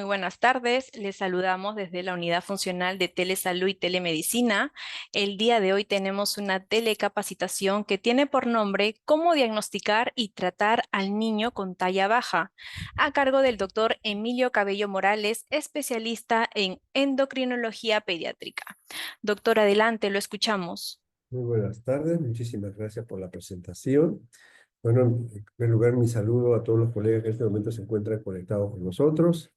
Muy buenas tardes. Les saludamos desde la Unidad Funcional de Telesalud y Telemedicina. El día de hoy tenemos una telecapacitación que tiene por nombre Cómo diagnosticar y tratar al niño con talla baja, a cargo del doctor Emilio Cabello Morales, especialista en endocrinología pediátrica. Doctor, adelante, lo escuchamos. Muy buenas tardes, muchísimas gracias por la presentación. Bueno, en primer lugar, mi saludo a todos los colegas que en este momento se encuentran conectados con nosotros.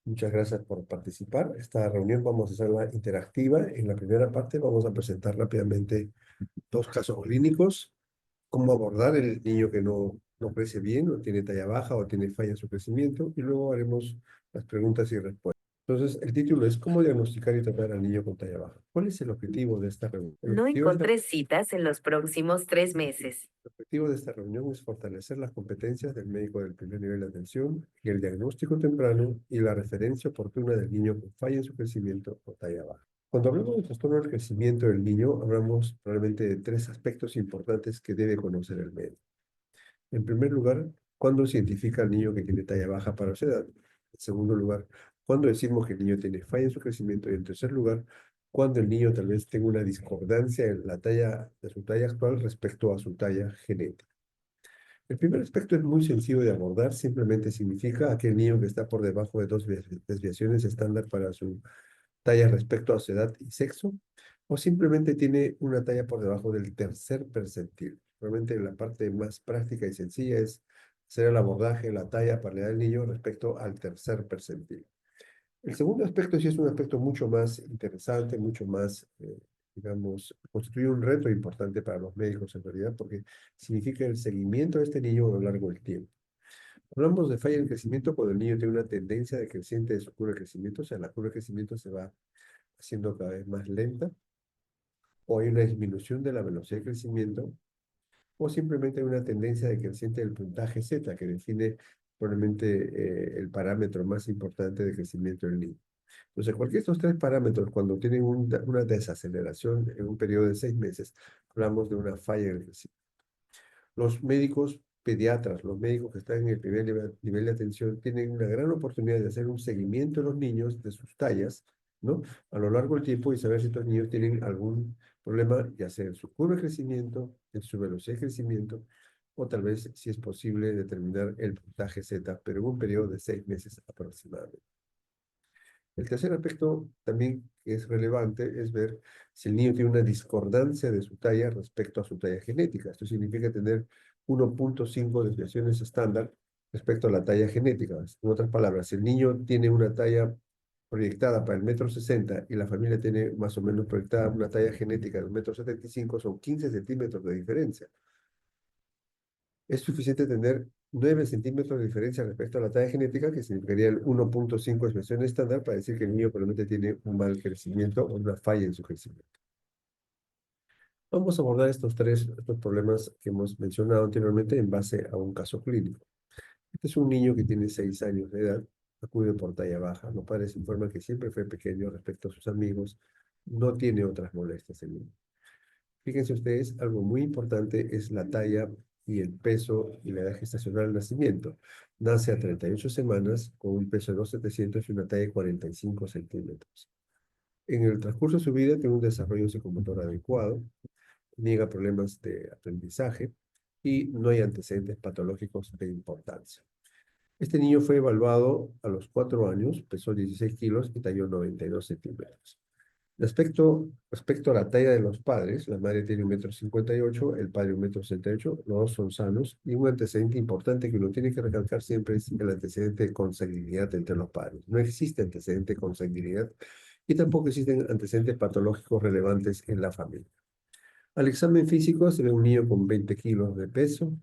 Muchas gracias por participar. Esta reunión vamos a hacerla interactiva. En la primera parte vamos a presentar rápidamente dos casos clínicos, cómo abordar el niño que no crece bien, o tiene talla baja o tiene falla en su crecimiento, y luego haremos las preguntas y respuestas. Entonces, el título es ¿Cómo diagnosticar y tratar al niño con talla baja? ¿Cuál es el objetivo de esta reunión? No encontré citas en los próximos 3 meses. El objetivo de esta reunión es fortalecer las competencias del médico del primer nivel de atención y el diagnóstico temprano y la referencia oportuna del niño con falla en su crecimiento o talla baja. Cuando hablamos de trastorno del crecimiento del niño, hablamos probablemente de tres aspectos importantes que debe conocer el médico. En primer lugar, ¿cuándo se identifica al niño que tiene talla baja para su edad? En segundo lugar, ¿cuándo decimos que el niño tiene falla en su crecimiento? Y en tercer lugar, cuando el niño tal vez tenga una discordancia en la talla de su talla actual respecto a su talla genética. El primer aspecto es muy sencillo de abordar, simplemente significa aquel niño que está por debajo de dos desviaciones estándar para su talla respecto a su edad y sexo, o simplemente tiene una talla por debajo del tercer percentil. Realmente la parte más práctica y sencilla es hacer el abordaje de la talla para la edad del niño respecto al tercer percentil. El segundo aspecto sí es un aspecto mucho más interesante, mucho más, digamos, constituye un reto importante para los médicos en realidad, porque significa el seguimiento de este niño a lo largo del tiempo. Hablamos de falla en el crecimiento cuando el niño tiene una tendencia decreciente de su curva de crecimiento, o sea, la curva de crecimiento se va haciendo cada vez más lenta, o hay una disminución de la velocidad de crecimiento, o simplemente hay una tendencia decreciente del puntaje Z, que define probablemente el parámetro más importante de crecimiento del niño. Entonces, cualquiera de estos tres parámetros, cuando tienen una desaceleración en un periodo de 6 meses, hablamos de una falla en el crecimiento. Los médicos pediatras, los médicos que están en el primer nivel de atención, tienen una gran oportunidad de hacer un seguimiento de los niños, de sus tallas, ¿no? A lo largo del tiempo y saber si estos niños tienen algún problema, ya sea en su curva de crecimiento, en su velocidad de crecimiento, o tal vez, si es posible, determinar el puntaje Z, pero en un periodo de 6 meses aproximadamente. El tercer aspecto también que es relevante es ver si el niño tiene una discordancia de su talla respecto a su talla genética. Esto significa tener 1.5 desviaciones estándar respecto a la talla genética. En otras palabras, si el niño tiene una talla proyectada para el 1,60 m y la familia tiene más o menos proyectada una talla genética de 1,75 m, son 15 centímetros de diferencia. Es suficiente tener 9 centímetros de diferencia respecto a la talla genética, que significaría el 1.5 expresión estándar, para decir que el niño probablemente tiene un mal crecimiento o una falla en su crecimiento. Vamos a abordar estos problemas que hemos mencionado anteriormente en base a un caso clínico. Este es un niño que tiene 6 años de edad, acude por talla baja. Los padres informan que siempre fue pequeño respecto a sus amigos, no tiene otras molestias el niño. Fíjense ustedes, algo muy importante es la talla y el peso y la edad gestacional del nacimiento. Nace a 38 semanas con un peso de 2,700 y una talla de 45 centímetros. En el transcurso de su vida tiene un desarrollo psicomotor adecuado, niega problemas de aprendizaje y no hay antecedentes patológicos de importancia. Este niño fue evaluado a los 4 años, pesó 16 kilos y talló 92 centímetros. Respecto a la talla de los padres, la madre tiene 1,58 m, el padre 1,68 m, los dos son sanos, y un antecedente importante que uno tiene que recalcar siempre es el antecedente de consanguinidad entre los padres. No existe antecedente de consanguinidad y tampoco existen antecedentes patológicos relevantes en la familia. Al examen físico se ve un niño con 20 kilos de peso,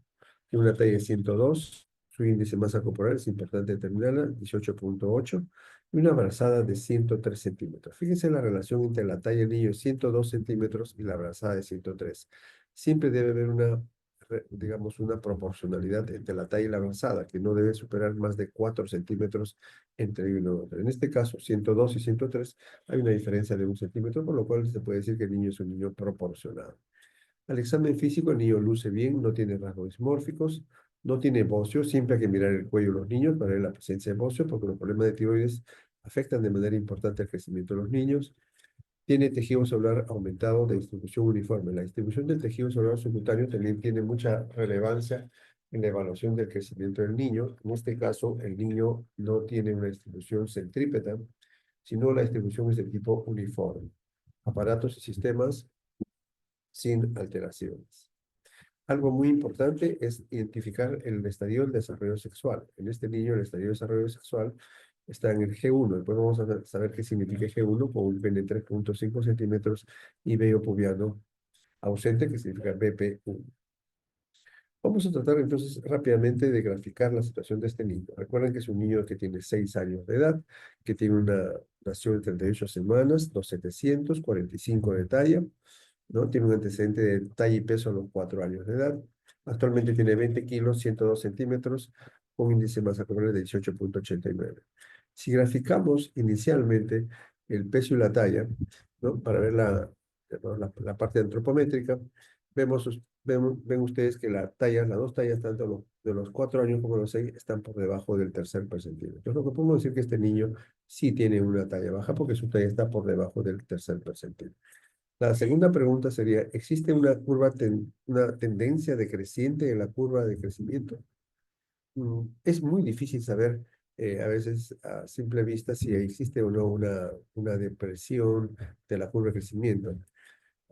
tiene una talla de 102, su índice de masa corporal es importante determinarla, 18.8, y una brazada de 103 centímetros. Fíjense la relación entre la talla del niño de 102 centímetros y la brazada de 103. Siempre debe haber digamos, una proporcionalidad entre la talla y la brazada, que no debe superar más de 4 centímetros entre uno y otro. En este caso, 102 y 103, hay una diferencia de 1 centímetro, por lo cual se puede decir que el niño es un niño proporcionado. Al examen físico, el niño luce bien, no tiene rasgos dismórficos, No tiene bocio, siempre hay que mirar el cuello de los niños para ver la presencia de bocio, porque los problemas de tiroides afectan de manera importante el crecimiento de los niños. Tiene tejido celular aumentado de distribución uniforme. La distribución del tejido celular subcutáneo también tiene mucha relevancia en la evaluación del crecimiento del niño. En este caso, el niño no tiene una distribución centrípeta, sino la distribución es de tipo uniforme. Aparatos y sistemas sin alteraciones. Algo muy importante es identificar el estadio del desarrollo sexual. En este niño, el estadio del desarrollo sexual está en el G1. Después vamos a saber qué significa G1 con un pene 3.5 centímetros y vello pubiano ausente, que significa BP1. Vamos a tratar entonces rápidamente de graficar la situación de este niño. Recuerden que es un niño que tiene 6 años de edad, que tiene una nació de 38 semanas, 2,745 de talla, ¿no? Tiene un antecedente de talla y peso a los 4 años de edad. Actualmente tiene 20 kilos, 102 centímetros, con un índice de masa corporal de 18,89. Si graficamos inicialmente el peso y la talla, ¿no? Para ver la parte antropométrica, ven ustedes que las dos tallas, tanto de los 4 años como los 6, están por debajo del tercer percentil. Entonces, lo que podemos decir que este niño sí tiene una talla baja porque su talla está por debajo del tercer percentil. La segunda pregunta sería, ¿existe una tendencia decreciente en la curva de crecimiento? Es muy difícil saber a veces a simple vista si existe o no una depresión de la curva de crecimiento.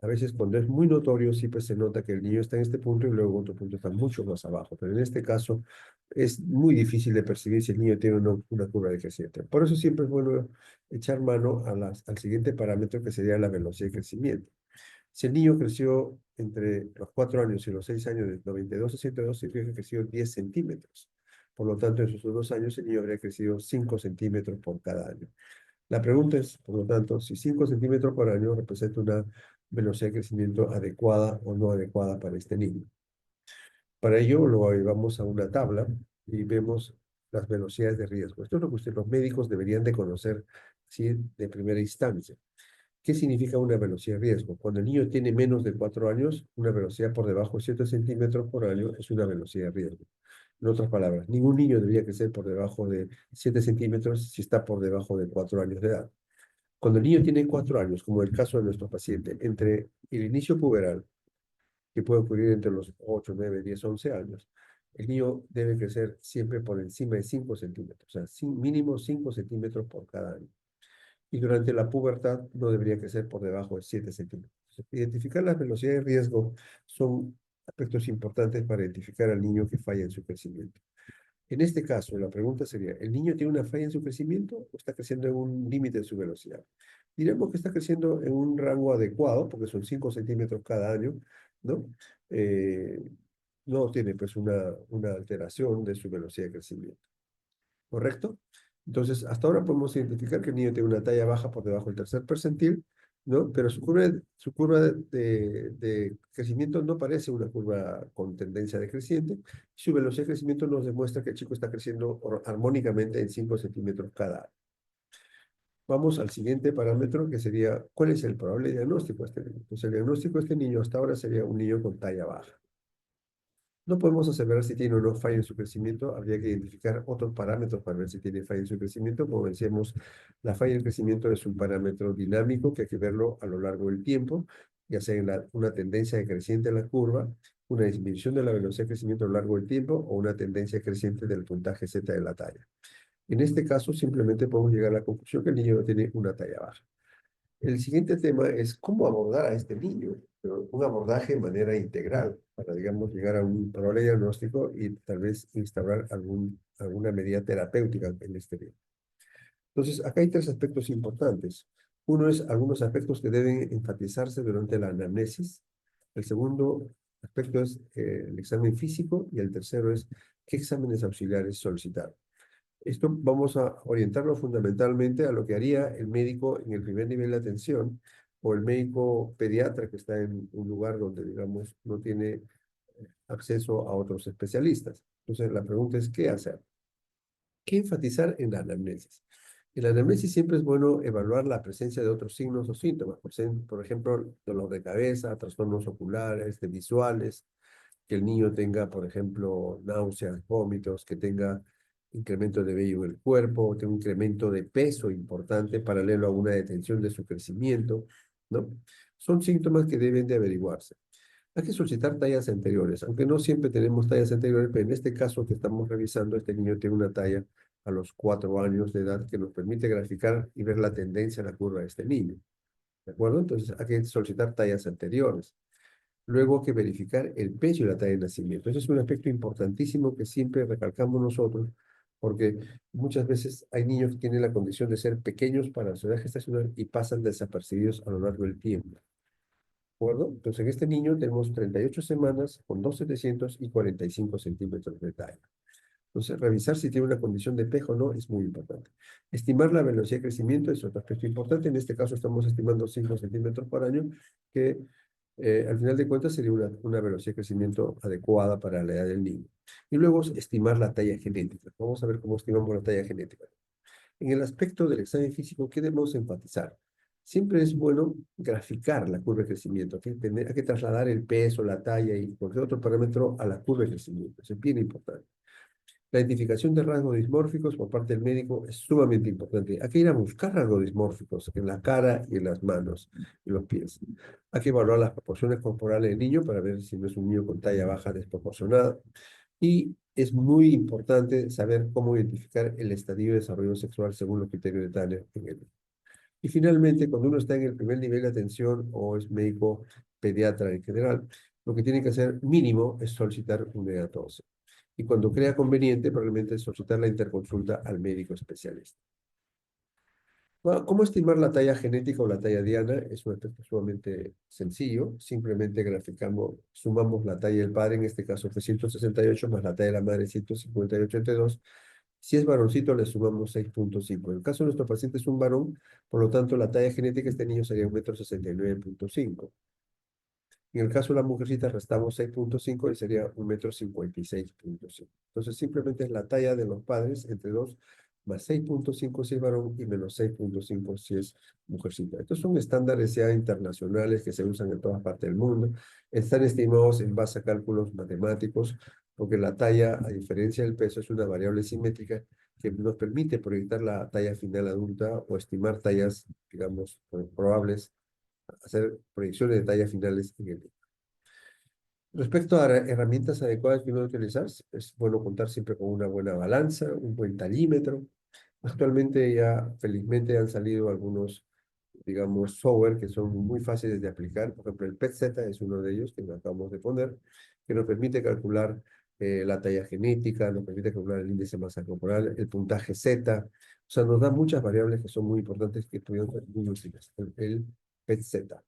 A veces cuando es muy notorio, sí pues se nota que el niño está en este punto y luego otro punto está mucho más abajo. Pero en este caso es muy difícil de percibir si el niño tiene una curva de crecimiento. Por eso siempre es bueno echar mano al siguiente parámetro que sería la velocidad de crecimiento. Si el niño creció entre los 4 años y los 6 años de 92 a 102, significa que creció 10 centímetros. Por lo tanto, en esos 2 años el niño habría crecido 5 centímetros por cada año. La pregunta es, por lo tanto, si 5 centímetros por año representa una velocidad de crecimiento adecuada o no adecuada para este niño. Para ello lo llevamos a una tabla y vemos las velocidades de riesgo. Esto es lo que los médicos deberían de conocer, ¿sí?, de primera instancia. ¿Qué significa una velocidad de riesgo? Cuando el niño tiene menos de 4 años, una velocidad por debajo de 7 centímetros por año es una velocidad de riesgo. En otras palabras, ningún niño debería crecer por debajo de 7 centímetros si está por debajo de 4 años de edad. Cuando el niño tiene 4 años, como el caso de nuestro paciente, entre el inicio puberal, que puede ocurrir entre los 8, 9, 10, 11 años, el niño debe crecer siempre por encima de 5 centímetros, o sea, mínimo 5 centímetros por cada año. Y durante la pubertad no debería crecer por debajo de 7 centímetros. Identificar las velocidades de riesgo son aspectos importantes para identificar al niño que falla en su crecimiento. En este caso, la pregunta sería, ¿el niño tiene una falla en su crecimiento o está creciendo en un límite de su velocidad? Diremos que está creciendo en un rango adecuado, porque son 5 centímetros cada año, ¿no? Eh, no tiene pues una alteración de su velocidad de crecimiento. ¿Correcto? Entonces, hasta ahora podemos identificar que el niño tiene una talla baja por debajo del tercer percentil, ¿no? Pero su curva de crecimiento no parece una curva con tendencia decreciente. Su velocidad de crecimiento nos demuestra que el chico está creciendo armónicamente en 5 centímetros cada año. Vamos al siguiente parámetro, que sería, ¿cuál es el probable diagnóstico de este niño? Entonces, el diagnóstico de este niño hasta ahora sería un niño con talla baja. No podemos aseverar si tiene o no falla en su crecimiento. Habría que identificar otros parámetros para ver si tiene falla en su crecimiento. Como decíamos, la falla en crecimiento es un parámetro dinámico que hay que verlo a lo largo del tiempo, ya sea en una tendencia decreciente en la curva, una disminución de la velocidad de crecimiento a lo largo del tiempo o una tendencia creciente del puntaje Z de la talla. En este caso, simplemente podemos llegar a la conclusión que el niño no tiene una talla baja. El siguiente tema es cómo abordar a este niño, pero un abordaje de manera integral para, digamos, llegar a un probable diagnóstico y tal vez instaurar alguna medida terapéutica en este niño. Entonces, acá hay 3 aspectos importantes. Uno es algunos aspectos que deben enfatizarse durante la anamnesis. El segundo aspecto es el examen físico y el tercero es qué exámenes auxiliares solicitar. Esto vamos a orientarlo fundamentalmente a lo que haría el médico en el primer nivel de atención o el médico pediatra que está en un lugar donde, digamos, no tiene acceso a otros especialistas. Entonces, la pregunta es, ¿qué hacer? ¿Qué enfatizar en la anamnesis? En la anamnesis siempre es bueno evaluar la presencia de otros signos o síntomas, por ejemplo, dolor de cabeza, trastornos oculares, de visuales, que el niño tenga, por ejemplo, náuseas, vómitos, que tenga incremento de vello en el cuerpo, tenga un incremento de peso importante paralelo a una detención de su crecimiento, ¿no? Son síntomas que deben de averiguarse. Hay que solicitar tallas anteriores, aunque no siempre tenemos tallas anteriores, pero en este caso que estamos revisando, este niño tiene una talla a los 4 años de edad que nos permite graficar y ver la tendencia en la curva de este niño. ¿De acuerdo? Entonces hay que solicitar tallas anteriores. Luego hay que verificar el peso y la talla de nacimiento. Ese es un aspecto importantísimo que siempre recalcamos nosotros, porque muchas veces hay niños que tienen la condición de ser pequeños para su edad gestacional y pasan desapercibidos a lo largo del tiempo. ¿De acuerdo? Entonces, en este niño tenemos 38 semanas con 2,700 y 45 centímetros de talla. Entonces, revisar si tiene una condición de pejo o no es muy importante. Estimar la velocidad de crecimiento es otro aspecto importante. En este caso estamos estimando 5 centímetros por año, que al final de cuentas sería una velocidad de crecimiento adecuada para la edad del niño. Y luego estimar la talla genética. Vamos a ver cómo estimamos la talla genética. En el aspecto del examen físico, ¿qué debemos enfatizar? Siempre es bueno graficar la curva de crecimiento. Hay que trasladar el peso, la talla y cualquier otro parámetro a la curva de crecimiento. Eso es bien importante. La identificación de rasgos dismórficos por parte del médico es sumamente importante. Hay que ir a buscar rasgos dismórficos en la cara y en las manos y los pies. Hay que evaluar las proporciones corporales del niño para ver si no es un niño con talla baja desproporcionada. Y es muy importante saber cómo identificar el estadio de desarrollo sexual según los criterios de Tanner en el. Y finalmente, cuando uno está en el primer nivel de atención o es médico pediatra en general, lo que tiene que hacer mínimo es solicitar un EAT-12. Y cuando crea conveniente, probablemente solicitar la interconsulta al médico especialista. Bueno, ¿cómo estimar la talla genética o la talla diana? Es un aspecto sumamente sencillo. Simplemente graficamos, sumamos la talla del padre, en este caso fue 168, más la talla de la madre, 158,82. Si es varoncito, le sumamos 6,5. En el caso de nuestro paciente es un varón, por lo tanto, la talla genética de este niño sería 1,69 m. En el caso de la mujercita, restamos 6,5 y sería 1,56 m. Entonces, simplemente es la talla de los padres entre 2 más 6,5 si es varón y menos 6,5 si es mujercita. Estos son estándares ya internacionales que se usan en todas partes del mundo. Están estimados en base a cálculos matemáticos, porque la talla, a diferencia del peso, es una variable simétrica que nos permite proyectar la talla final adulta o estimar tallas, digamos, probables, hacer proyecciones de tallas finales en el niño. Respecto a herramientas adecuadas que uno debe utilizar, es bueno contar siempre con una buena balanza, un buen talímetro. Actualmente ya felizmente han salido algunos, digamos, software que son muy fáciles de aplicar. Por ejemplo, el PET-Z es uno de ellos que nos acabamos de poner, que nos permite calcular la talla genética, nos permite calcular el índice de masa corporal, el puntaje Z. O sea, nos da muchas variables que son muy importantes que pudieron ser muy útiles. El PET-Z.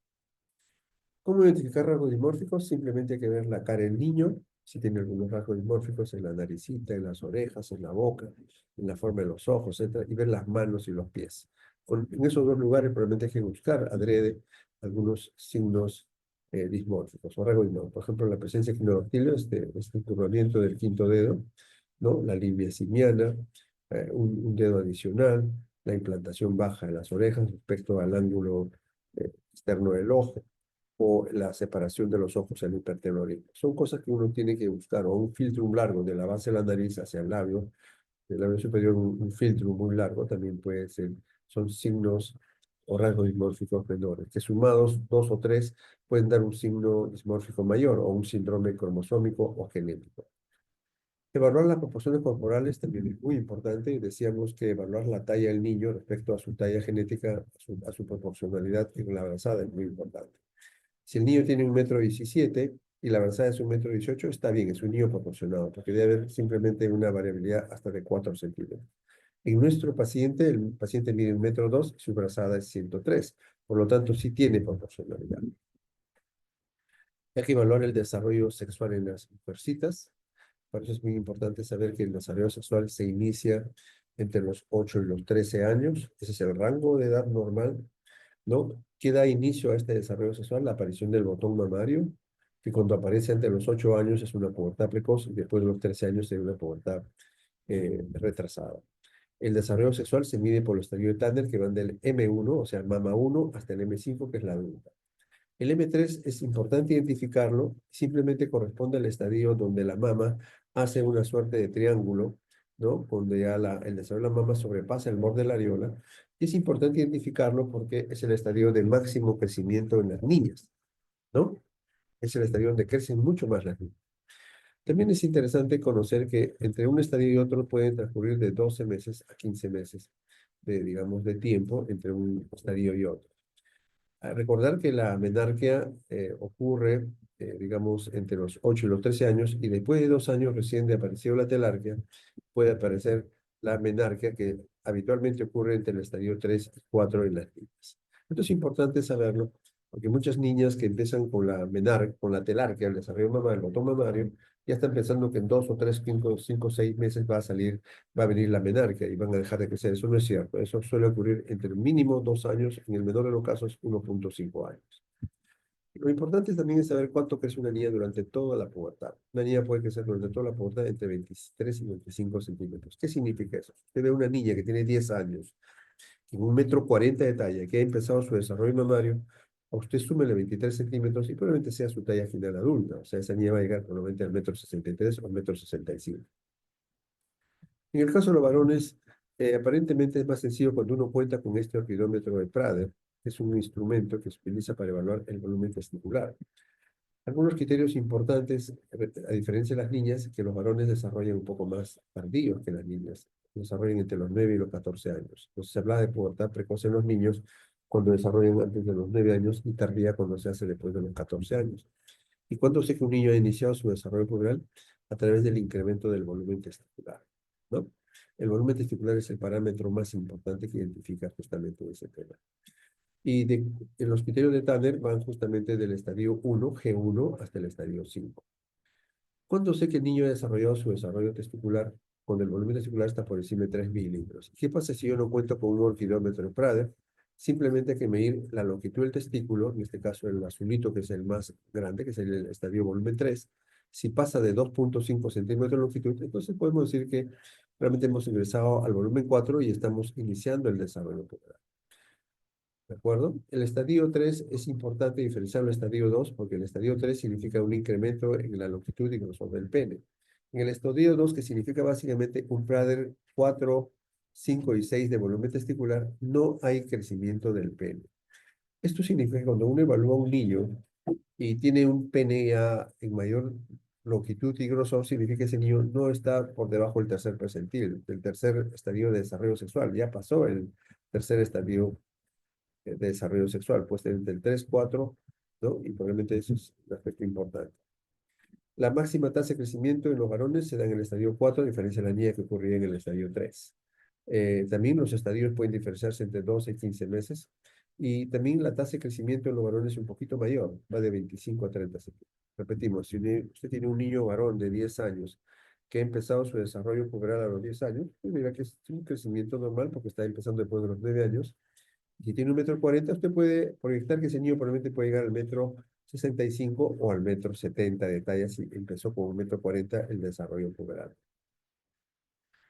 ¿Cómo identificar rasgos dimórficos? Simplemente hay que ver la cara del niño, si tiene algunos rasgos dimórficos en la naricita, en las orejas, en la boca, en la forma de los ojos, etc. Y ver las manos y los pies. En esos dos lugares probablemente hay que buscar adrede algunos signos dismórficos o rasgos dimórficos. Por ejemplo, la presencia de quinodactilio, este enturramiento del quinto dedo, ¿no? La línea simiana, un dedo adicional, la implantación baja de las orejas respecto al ángulo externo del ojo, o la separación de los ojos en el hipertenórico. Son cosas que uno tiene que buscar, o un filtro largo de la base de la nariz hacia el labio, del labio superior, un filtro muy largo también puede ser, son signos o rasgos dismórficos menores, que sumados 2 o 3 pueden dar un signo dismórfico mayor o un síndrome cromosómico o genético. Evaluar las proporciones corporales también es muy importante. Decíamos que evaluar la talla del niño respecto a su talla genética, a su proporcionalidad en la avanzada es muy importante. Si el niño tiene 1,17 m y la avanzada es 1,18 m, está bien, es un niño proporcionado, porque debe haber simplemente una variabilidad hasta de 4 centímetros. En nuestro paciente, el paciente mide 1,2 m y su avanzada es 103, por lo tanto sí tiene proporcionalidad. Hay que evaluar el desarrollo sexual en las mujercitas. Por eso es muy importante saber que el desarrollo sexual se inicia entre los 8 y los 13 años. Ese es el rango de edad normal, ¿no? ¿Qué da inicio a este desarrollo sexual? La aparición del botón mamario, que cuando aparece entre los 8 años es una pubertad precoz y después de los 13 años es una pubertad retrasada. El desarrollo sexual se mide por los estadios de Tanner que van del M1, o sea, mama 1, hasta el M5, que es la adulta. El M3 es importante identificarlo, simplemente corresponde al estadio donde la mama hace una suerte de triángulo, ¿no? Donde ya el desarrollo de la mama sobrepasa el borde de la areola. Y es importante identificarlo porque es el estadio de máximo crecimiento en las niñas, ¿no? Es el estadio donde crecen mucho más las niñas. También es interesante conocer que entre un estadio y otro pueden transcurrir de 12 meses a 15 meses digamos, de tiempo entre un estadio y otro. Recordar que la menarquia ocurre, digamos, entre los 8 y los 13 años, y después de 2 años recién de aparecido la telarquia, puede aparecer la menarquia, que habitualmente ocurre entre el estadio 3 y 4 en las niñas. Esto es importante saberlo, porque muchas niñas que empiezan con con la telarquia, el desarrollo mamario, el botón mamario, ya están pensando que en 2 o 3, 5, 6 meses va a venir la menarquia y van a dejar de crecer. Eso no es cierto. Eso suele ocurrir entre mínimo 2 años, en el menor de los casos 1,5 años. Lo importante también es saber cuánto crece una niña durante toda la pubertad. Una niña puede crecer durante toda la pubertad entre 23 y 25 centímetros. ¿Qué significa eso? Usted ve una niña que tiene 10 años, en 1,40 m de talla, que ha empezado su desarrollo mamario, a usted súmele 23 centímetros y probablemente sea su talla final adulta. O sea, esa niña va a llegar probablemente al 1,63 m o al 1,65 m. En el caso de los varones, aparentemente es más sencillo cuando uno cuenta con este orquidómetro de Prader, que es un instrumento que se utiliza para evaluar el volumen testicular. Algunos criterios importantes, a diferencia de las niñas, que los varones desarrollan un poco más tardíos que las niñas, desarrollan entre los 9 y los 14 años. Entonces se habla de pubertad precoz en los niños cuando desarrollan antes de los 9 años y tardía cuando se hace después de los 14 años. ¿Y cuándo sé que un niño ha iniciado su desarrollo puberal? A través del incremento del volumen testicular, ¿no? El volumen testicular es el parámetro más importante que identifica justamente ese tema. Y los criterios de Tanner van justamente del estadio 1, G1, hasta el estadio 5. ¿Cuándo sé que el niño ha desarrollado su desarrollo testicular cuando el volumen testicular está por encima de 3 mililitros? ¿Qué pasa si yo no cuento con un orquidómetro de Prader? Simplemente hay que medir la longitud del testículo, en este caso el azulito, que es el más grande, que es el estadio volumen 3. Si pasa de 2,5 centímetros de longitud, entonces podemos decir que realmente hemos ingresado al volumen 4 y estamos iniciando el desarrollo puberal. ¿De acuerdo? El estadio 3 es importante diferenciar del estadio 2 porque el estadio 3 significa un incremento en la longitud y grosor del pene. En el estadio 2, que significa básicamente un Prader 4, 5 y 6 de volumen testicular, no hay crecimiento del pene. Esto significa que cuando uno evalúa a un niño y tiene un pene ya en mayor longitud y grosor, significa que ese niño no está por debajo del tercer percentil, del tercer estadio de desarrollo sexual. Ya pasó el tercer estadio de desarrollo sexual, pues entre el 3, 4, ¿no? Y probablemente eso es un aspecto importante. La máxima tasa de crecimiento en los varones se da en el estadio 4, a diferencia de la niña que ocurría en el estadio 3. También los estadios pueden diferenciarse entre 12 y 15 meses. Y también la tasa de crecimiento en los varones es un poquito mayor, va de 25 a 30 centímetros. Repetimos, si usted tiene un niño varón de 10 años que ha empezado su desarrollo puberal a los 10 años, pues mira que es un crecimiento normal porque está empezando después de los 9 años. Si tiene 1,40 m, usted puede proyectar que ese niño probablemente puede llegar al 1,65 m o al 1,70 m de talla si empezó con 1,40 m el desarrollo puberal.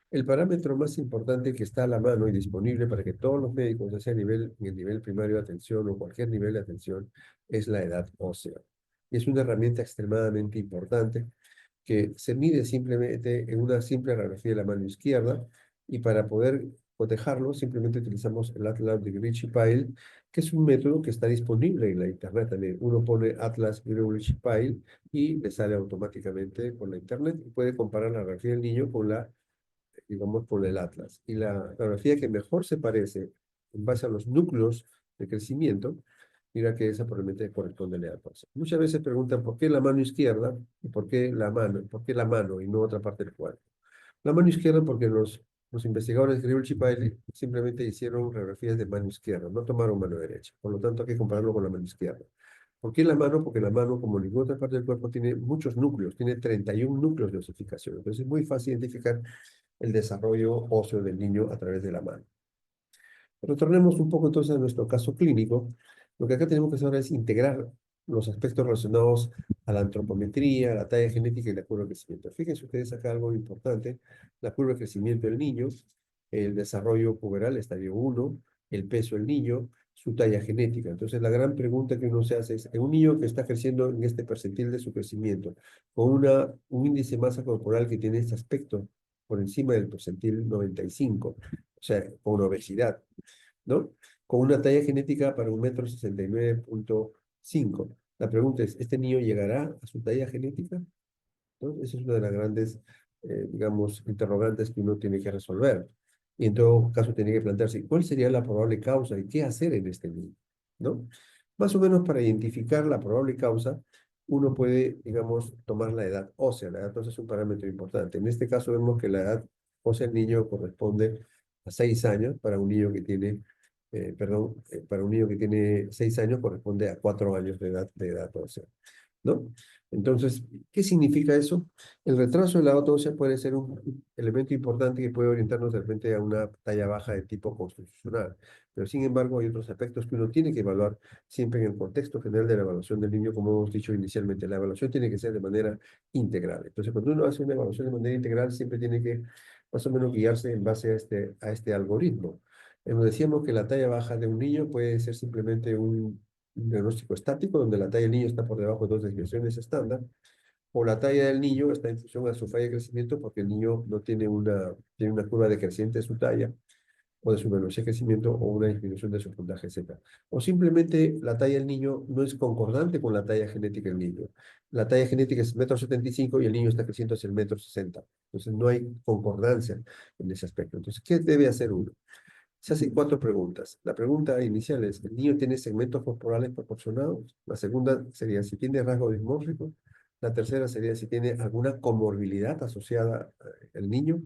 El parámetro más importante que está a la mano y disponible para que todos los médicos, ya sea en el nivel primario de atención o cualquier nivel de atención, es la edad ósea. Y es una herramienta extremadamente importante que se mide simplemente en una simple radiografía de la mano izquierda, y para poder cotejarlo simplemente utilizamos el Atlas de Grigg-Pyle, que es un método que está disponible en la internet también. Uno pone Atlas Grigg-Pyle y le sale automáticamente por la internet y puede comparar la radiografía del niño con digamos, con el Atlas. Y la radiografía que mejor se parece en base a los núcleos de crecimiento, mira que esa probablemente corresponde a la edad ósea. Muchas veces preguntan por qué la mano izquierda y por qué la mano y no otra parte del cuerpo. La mano izquierda porque los investigadores de Grigg-Pyle simplemente hicieron radiografías de mano izquierda, no tomaron mano derecha. Por lo tanto, hay que compararlo con la mano izquierda. ¿Por qué la mano? Porque la mano, como ninguna otra parte del cuerpo, tiene muchos núcleos, tiene 31 núcleos de osificación. Entonces es muy fácil identificar el desarrollo óseo del niño a través de la mano. Retornemos un poco entonces a nuestro caso clínico. Lo que acá tenemos que hacer es integrar los aspectos relacionados a la antropometría, la talla genética y la curva de crecimiento. Fíjense ustedes acá algo importante: la curva de crecimiento del niño, el desarrollo puberal, estadio 1, el peso del niño, su talla genética. Entonces, la gran pregunta que uno se hace es, en un niño que está creciendo en este percentil de su crecimiento, con un índice de masa corporal que tiene este aspecto por encima del percentil 95, o sea, con obesidad, ¿no? Con una talla genética para 1,69 m. La pregunta es, ¿este niño llegará a su talla genética? ¿No? Esa es una de las grandes, digamos, interrogantes que uno tiene que resolver. Y en todo caso tiene que plantearse, ¿cuál sería la probable causa y qué hacer en este niño? ¿No? Más o menos para identificar la probable causa, uno puede, digamos, tomar la edad ósea. La edad ósea es un parámetro importante. En este caso vemos que la edad ósea del niño corresponde a 6 años. Para un niño que tiene, para un niño que tiene 6 años corresponde a 4 años de edad ósea, ¿no? Entonces, ¿qué significa eso? El retraso de la ósea puede ser un elemento importante que puede orientarnos de repente a una talla baja de tipo constitucional, pero sin embargo hay otros aspectos que uno tiene que evaluar siempre en el contexto general de la evaluación del niño, como hemos dicho inicialmente. La evaluación tiene que ser de manera integral. Entonces, cuando uno hace una evaluación de manera integral, siempre tiene que más o menos guiarse en base a este algoritmo. Decíamos que la talla baja de un niño puede ser simplemente un diagnóstico estático, donde la talla del niño está por debajo de 2 desviaciones estándar, o la talla del niño está en función a su falla de crecimiento porque el niño no tiene una curva decreciente de su talla o de su velocidad de crecimiento o una disminución de su puntaje Z. O simplemente la talla del niño no es concordante con la talla genética del niño. La talla genética es 1,75 m y el niño está creciendo hacia el 1,60 m. Entonces no hay concordancia en ese aspecto. Entonces, ¿qué debe hacer uno? Se hacen 4 preguntas. La pregunta inicial es, ¿el niño tiene segmentos corporales proporcionados? La segunda sería si tiene rasgo dismórfico. La tercera sería si tiene alguna comorbilidad asociada al niño.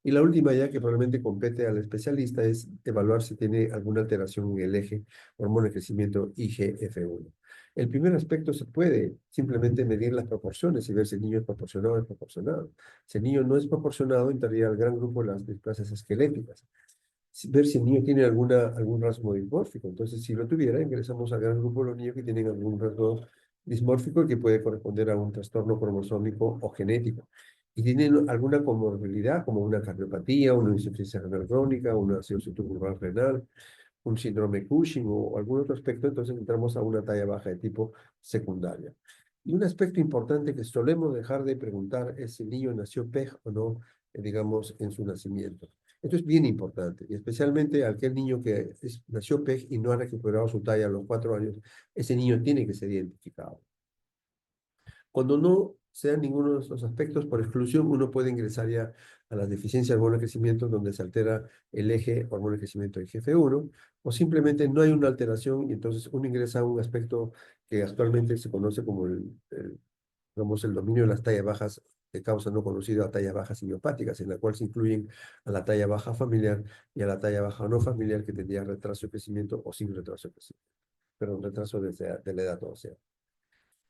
Y la última, ya que probablemente compete al especialista, es evaluar si tiene alguna alteración en el eje hormona de crecimiento IGF-1. El primer aspecto se puede simplemente medir las proporciones y ver si el niño es proporcionado o desproporcionado. Si el niño no es proporcionado, entraría al gran grupo de las displasias esqueléticas. Ver si el niño tiene algún rasgo dismórfico. Entonces, si lo tuviera, ingresamos al gran grupo de los niños que tienen algún rasgo dismórfico que puede corresponder a un trastorno cromosómico o genético. Y tienen alguna comorbilidad, como una cardiopatía, una insuficiencia renal crónica, una cirrosis tubular renal, un síndrome Cushing o algún otro aspecto, entonces entramos a una talla baja de tipo secundaria. Y un aspecto importante que solemos dejar de preguntar es si el niño nació PEG o no, digamos, en su nacimiento. Esto es bien importante, y especialmente aquel niño que nació PEG y no ha recuperado su talla a los 4 años, ese niño tiene que ser identificado. Cuando no sean ninguno de estos aspectos, por exclusión, uno puede ingresar ya a las deficiencias de hormona de crecimiento, donde se altera el eje hormona de crecimiento IGF-1, o simplemente no hay una alteración y entonces uno ingresa a un aspecto que actualmente se conoce como digamos, el dominio de las tallas bajas de causa no conocida a tallas bajas idiopáticas, en la cual se incluyen a la talla baja familiar y a la talla baja no familiar que tendría retraso de crecimiento o sin retraso de crecimiento, pero un retraso de la edad ósea.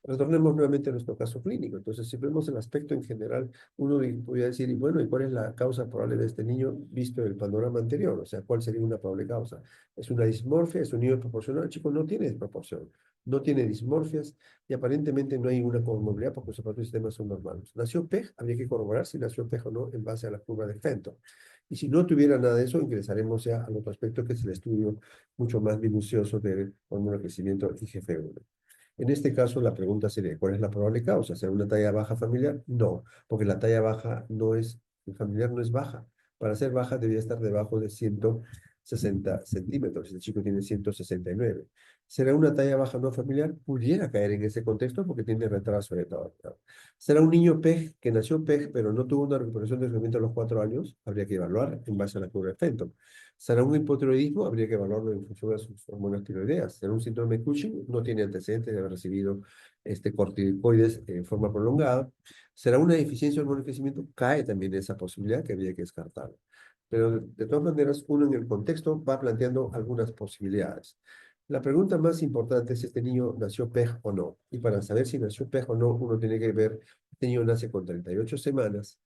Retornemos nuevamente a nuestro caso clínico. Entonces, si vemos el aspecto en general, uno podría decir, y bueno, ¿y cuál es la causa probable de este niño visto en el panorama anterior? O sea, ¿cuál sería una probable causa? ¿Es una dismorfia? ¿Es un niño desproporcionado? El chico no tiene desproporción, no tiene dismorfias y aparentemente no hay una comorbilidad porque sus otros sistemas son normales. ¿Nació PEG? Habría que corroborar si nació PEG o no en base a la curva de Fenton. Y si no tuviera nada de eso, ingresaremos ya al otro aspecto que es el estudio mucho más minucioso del hormona de crecimiento IGF-1. En este caso, la pregunta sería, ¿cuál es la probable causa? ¿Será una talla baja familiar? No, porque la talla baja familiar no es baja. Para ser baja debía estar debajo de 160 centímetros. El chico tiene 169. ¿Será una talla baja no familiar? Pudiera caer en ese contexto porque tiene retraso de todo. ¿Será un niño PEG que nació PEG pero no tuvo una recuperación de crecimiento a los 4 años? Habría que evaluar en base a la curva de Fenton. ¿Será un hipotiroidismo? Habría que evaluarlo en función de sus hormonas tiroideas. ¿Será un síndrome de Cushing? No tiene antecedentes de haber recibido corticoides en forma prolongada. ¿Será una deficiencia de hormona de crecimiento? Cae también esa posibilidad que habría que descartar. Pero de todas maneras, uno en el contexto va planteando algunas posibilidades. La pregunta más importante es si este niño nació PEG o no. Y para saber si nació PEG o no, uno tiene que ver, este niño nace con 38 semanas,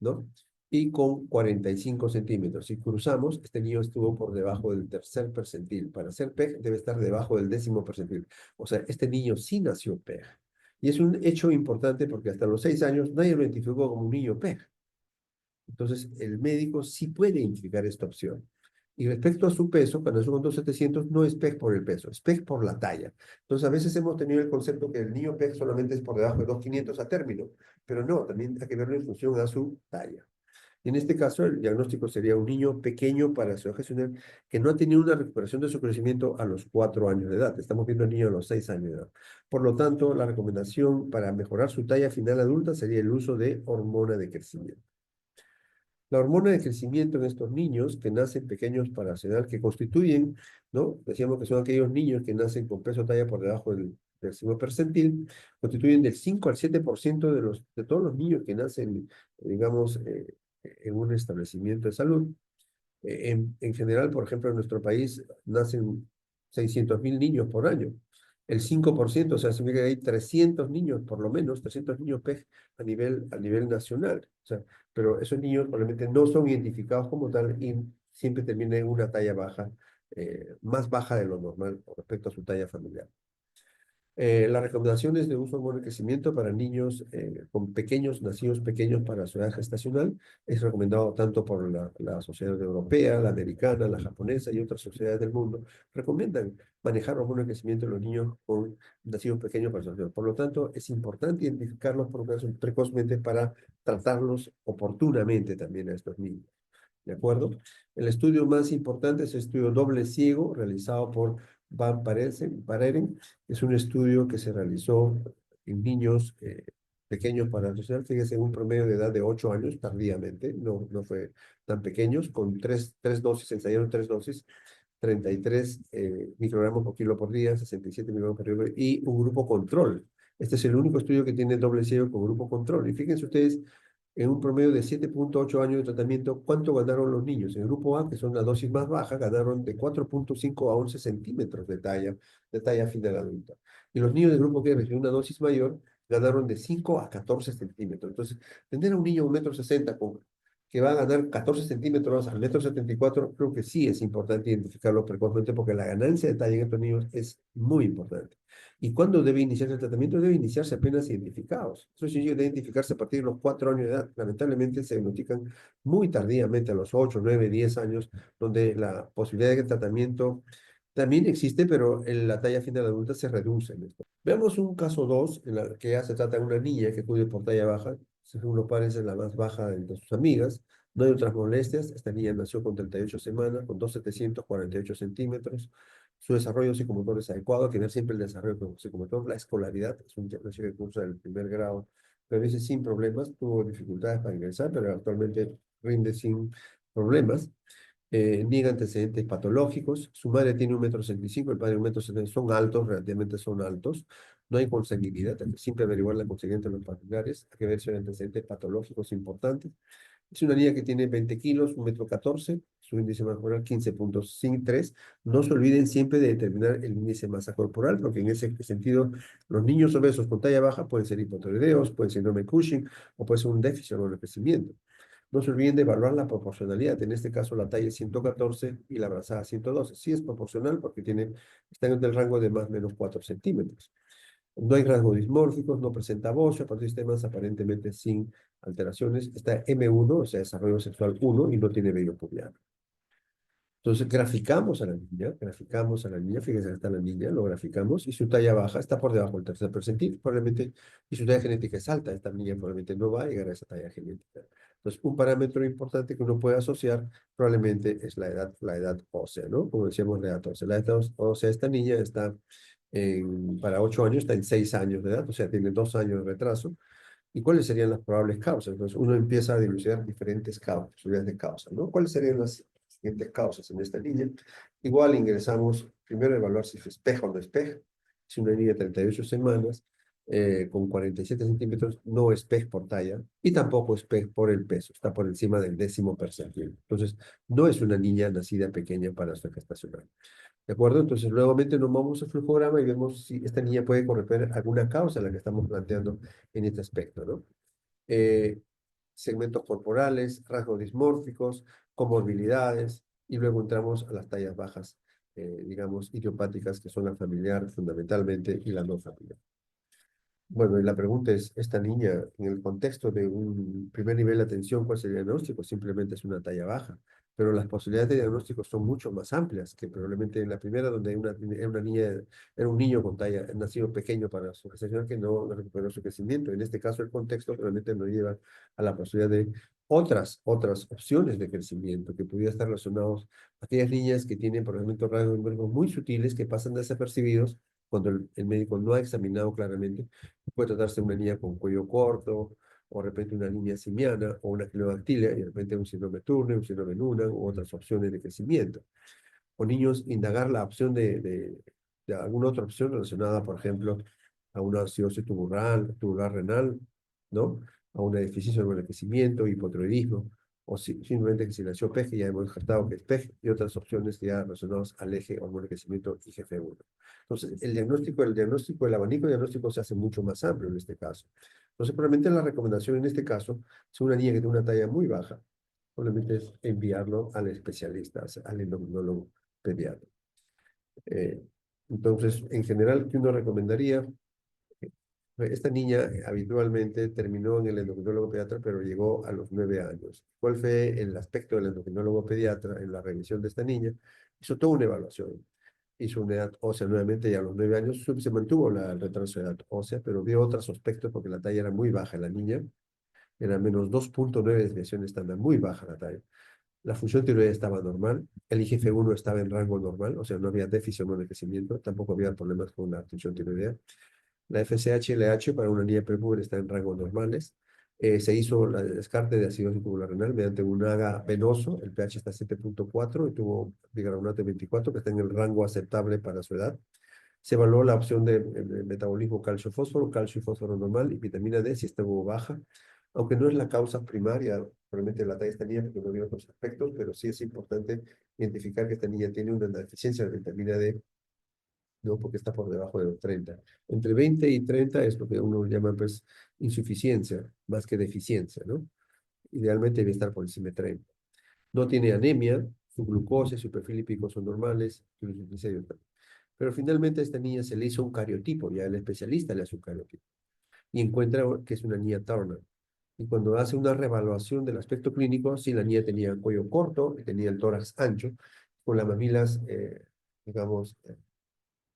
¿no? Y con 45 centímetros. Si cruzamos, este niño estuvo por debajo del tercer percentil. Para ser PEG debe estar debajo del 10º percentil. O sea, este niño sí nació PEG. Y es un hecho importante porque hasta los 6 años nadie lo identificó como un niño PEG. Entonces, el médico sí puede identificar esta opción. Y respecto a su peso, cuando nació con 2,700, no es PEG por el peso, es PEG por la talla. Entonces, a veces hemos tenido el concepto que el niño PEG solamente es por debajo de 2,500 a término, pero no, también hay que verlo en función a su talla. En este caso, el diagnóstico sería un niño pequeño para su gestionar que no ha tenido una recuperación de su crecimiento a los 4 años de edad. Estamos viendo al niño a los 6 años de edad. Por lo tanto, la recomendación para mejorar su talla final adulta sería el uso de hormona de crecimiento. La hormona de crecimiento en estos niños que nacen pequeños para su edad, que constituyen, ¿no? Decíamos que son aquellos niños que nacen con peso talla por debajo del décimo percentil, constituyen del 5 al 7% de todos los niños que nacen, digamos, en un establecimiento de salud. En general, por ejemplo, en nuestro país nacen 600.000 niños por año. El 5%, o sea, significa que hay 300 niños, por lo menos, 300 niños PEG a nivel nacional. O sea, pero esos niños probablemente no son identificados como tal y siempre terminan en una talla baja, más baja de lo normal con respecto a su talla familiar. Las recomendaciones de uso de hormona de crecimiento para niños con pequeños, nacidos pequeños para su edad gestacional, es recomendado tanto por la Sociedad Europea, la Americana, la Japonesa y otras sociedades del mundo. Recomiendan manejar hormona de crecimiento en los niños con nacidos pequeños para su edad. Por lo tanto, es importante identificarlos precozmente para tratarlos oportunamente también a estos niños. ¿De acuerdo? El estudio más importante es el estudio doble ciego realizado por Van Pareren. Es un estudio que se realizó en niños pequeños para social, fíjese, en un promedio de edad de 8 años, tardíamente, no fue tan pequeños, con tres dosis, ensayaron 3 dosis, 33 microgramos por kilo por día, 67 microgramos por kilo, y un grupo control. Este es el único estudio que tiene doble ciego con grupo control. Y fíjense ustedes, en un promedio de 7,8 años de tratamiento, ¿cuánto ganaron los niños? En el grupo A, que son la dosis más baja, ganaron de 4,5 a 11 centímetros de talla final adulta. Y los niños del grupo que recibieron una dosis mayor ganaron de 5 a 14 centímetros. Entonces, tener a un niño de 1,60 m que va a ganar 14 centímetros al 1,74 m, creo que sí es importante identificarlo precozmente porque la ganancia de talla en estos niños es muy importante. ¿Y cuándo debe iniciarse el tratamiento? Debe iniciarse apenas identificados. Eso sí, debe identificarse a partir de los 4 años de edad. Lamentablemente se diagnostican muy tardíamente, a los 8, 9, 10 años, donde la posibilidad de tratamiento también existe, pero en la talla final adulta se reduce en esto. Veamos un caso 2, en la que ya se trata de una niña que acude por talla baja, según los padres es la más baja de sus amigas, no hay otras molestias. Esta niña nació con 38 semanas, con 2,748 centímetros. Su desarrollo psicomotor es adecuado, hay que ver siempre el desarrollo psicomotor. La escolaridad es un diagnóstico que cursa del primer grado, pero a veces sin problemas. Tuvo dificultades para ingresar, pero actualmente rinde sin problemas. Niega antecedentes patológicos. Su madre tiene 1,65 m, el padre 1,70 m. Son altos, relativamente son altos. No hay consanguinidad, hay que siempre averiguar la consanguinidad de los familiares. Hay que ver si hay antecedentes patológicos importantes. Es una niña que tiene 20 kilos, 1,14 m, su índice masa corporal 15,3. No se olviden siempre de determinar el índice de masa corporal, porque en ese sentido los niños obesos con talla baja pueden ser hipotiroideos, pueden ser síndrome de Cushing o puede ser un déficit o un crecimiento. No se olviden de evaluar la proporcionalidad. En este caso, la talla es 114 y la brazada 112. Sí es proporcional porque está en el rango de más o menos 4 centímetros. No hay rasgos dismórficos, no presenta bocio, a partir de sistemas aparentemente sin alteraciones. Está M1, o sea, desarrollo sexual 1, y no tiene vello pubiano. Entonces, graficamos a la niña, fíjense, está la niña, lo graficamos, y su talla baja está por debajo del tercer percentil, probablemente, y su talla genética es alta. Esta niña probablemente no va a llegar a esa talla genética. Entonces, un parámetro importante que uno puede asociar probablemente es la edad ósea, ¿no? Como decíamos, la edad ósea. La edad ósea, esta niña está para 8 años, está en 6 años de edad, o sea, tiene 2 años de retraso. ¿Y cuáles serían las probables causas? Entonces, uno empieza a dilucidar diferentes causas, posibilidades de causa, ¿no? ¿Cuáles serían las siguientes causas en esta niña? Igual ingresamos, primero a evaluar si es espeja o no espeja. Si una niña de 38 semanas, con 47 centímetros, no es PEG por talla y tampoco es PEG por el peso, está por encima del décimo percentil. Entonces, no es una niña nacida pequeña para su gestacional. ¿De acuerdo? Entonces, nuevamente nos vamos al flujograma y vemos si esta niña puede corresponder a alguna causa a la que estamos planteando en este aspecto, ¿no? Eh, Segmentos corporales, rasgos dismórficos, comorbilidades, y luego entramos a las tallas bajas, digamos, idiopáticas, que son la familiar fundamentalmente y la no familiar. Bueno, y la pregunta es, ¿esta niña, en el contexto de un primer nivel de atención, cuál sería el diagnóstico? Simplemente es una talla baja. pero las posibilidades de diagnóstico son mucho más amplias que probablemente en la primera, donde era una niña, era un niño con talla, nacido pequeño para su gestación que no recuperó su crecimiento. En este caso, el contexto realmente nos lleva a la posibilidad de otras opciones de crecimiento que pudieran estar relacionados a aquellas niñas que tienen, por ejemplo, rasgos numéricos muy sutiles que pasan desapercibidos cuando el médico no ha examinado claramente. Puede tratarse de una niña con cuello corto, o de repente una niña simiana, o una clerodactilia, y de repente un síndrome Turner, un síndrome Noonan, u otras opciones de crecimiento. O niños, indagar la opción de alguna otra opción relacionada, por ejemplo, a una cirrosis tubular renal, ¿no? A una deficiencia de crecimiento, hipotiroidismo, o simplemente que si nació PEG, ya hemos descartado que es PEG, y otras opciones ya relacionadas al eje hormona de crecimiento IGF-1. Entonces, el diagnóstico, el abanico diagnóstico se hace mucho más amplio en este caso. Entonces, probablemente la recomendación en este caso, si una niña que tiene una talla muy baja, probablemente es enviarlo al especialista, al endocrinólogo pediatra. Entonces, en general, ¿qué uno recomendaría? Esta niña habitualmente terminó en el endocrinólogo pediatra, pero llegó a los 9 años. ¿Cuál fue el aspecto del endocrinólogo pediatra en la revisión de esta niña? Hizo toda una evaluación. Hizo una edad ósea nuevamente y a los 9 años se mantuvo el retraso de edad ósea, pero vio otros aspectos porque la talla era muy baja en la niña. Era menos 2.9 desviación estándar, muy baja la talla. La función tiroidea estaba normal, el IGF-1 estaba en rango normal, o sea, no había déficit o no de crecimiento, tampoco había problemas con la función tiroidea. La FSH-LH para una niña prepuber está en rangos normales. Se hizo el descarte de acidosis tubular renal mediante un AGA venoso, el pH está 7.4 y tuvo bicarbonato de 24, que está en el rango aceptable para su edad. Se evaluó la opción de metabolismo calcio-fósforo y fósforo normal y vitamina D si estuvo baja, aunque no es la causa primaria, probablemente la talla de esta niña, porque no había otros aspectos, pero sí es importante identificar que esta niña tiene una deficiencia de vitamina D, ¿no? Porque está por debajo de los 30. Entre 20 y 30 es lo que uno llama, pues, insuficiencia, más que deficiencia, ¿no? Idealmente debe estar por encima de 30. No tiene anemia, su glucosa y su perfil lipídico son normales, su triglicéridos también. Pero finalmente a esta niña se le hizo un cariotipo, ya el especialista le hace un cariotipo, y encuentra que es una niña Turner. Y cuando hace una reevaluación del aspecto clínico, sí, la niña tenía el cuello corto, tenía el tórax ancho, con las mamilas, digamos,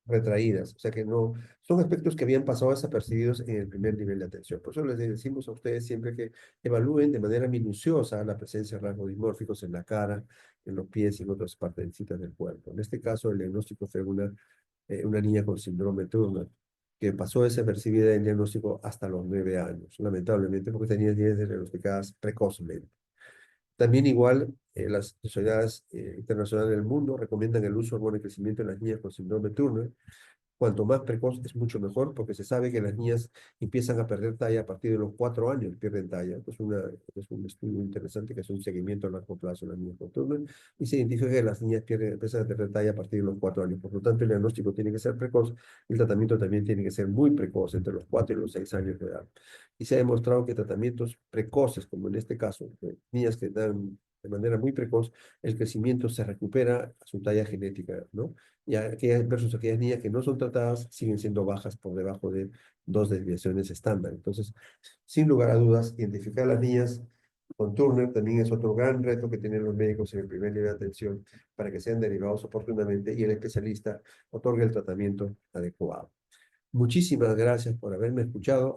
retraídas. O sea que no, son aspectos que habían pasado desapercibidos en el primer nivel de atención. Por eso les decimos a ustedes siempre que evalúen de manera minuciosa la presencia de rasgos dimórficos en la cara, en los pies y en otras partecitas del cuerpo. En este caso, el diagnóstico fue una niña con síndrome Turner, que pasó desapercibida en diagnóstico hasta los 9 años, lamentablemente, porque tenía niñas diagnosticadas precozmente. También igual, las sociedades internacionales del mundo recomiendan el uso de hormona de crecimiento en las niñas con síndrome Turner. Cuanto más precoz es mucho mejor, porque se sabe que las niñas empiezan a perder talla a partir de los 4 años, pierden talla. Es un estudio interesante que es un seguimiento a largo plazo en las niñas con Turner, y se identifica que las niñas empiezan a perder talla a partir de los 4 años. Por lo tanto, el diagnóstico tiene que ser precoz, y el tratamiento también tiene que ser muy precoz, entre los 4 y los 6 años de edad. Y se ha demostrado que tratamientos precoces, como en este caso, niñas que dan de manera muy precoz, el crecimiento se recupera a su talla genética, ¿no? Y versus aquellas niñas que no son tratadas siguen siendo bajas por debajo de 2 desviaciones estándar. Entonces, sin lugar a dudas, identificar a las niñas con Turner también es otro gran reto que tienen los médicos en el primer nivel de atención para que sean derivados oportunamente y el especialista otorgue el tratamiento adecuado. Muchísimas gracias por haberme escuchado.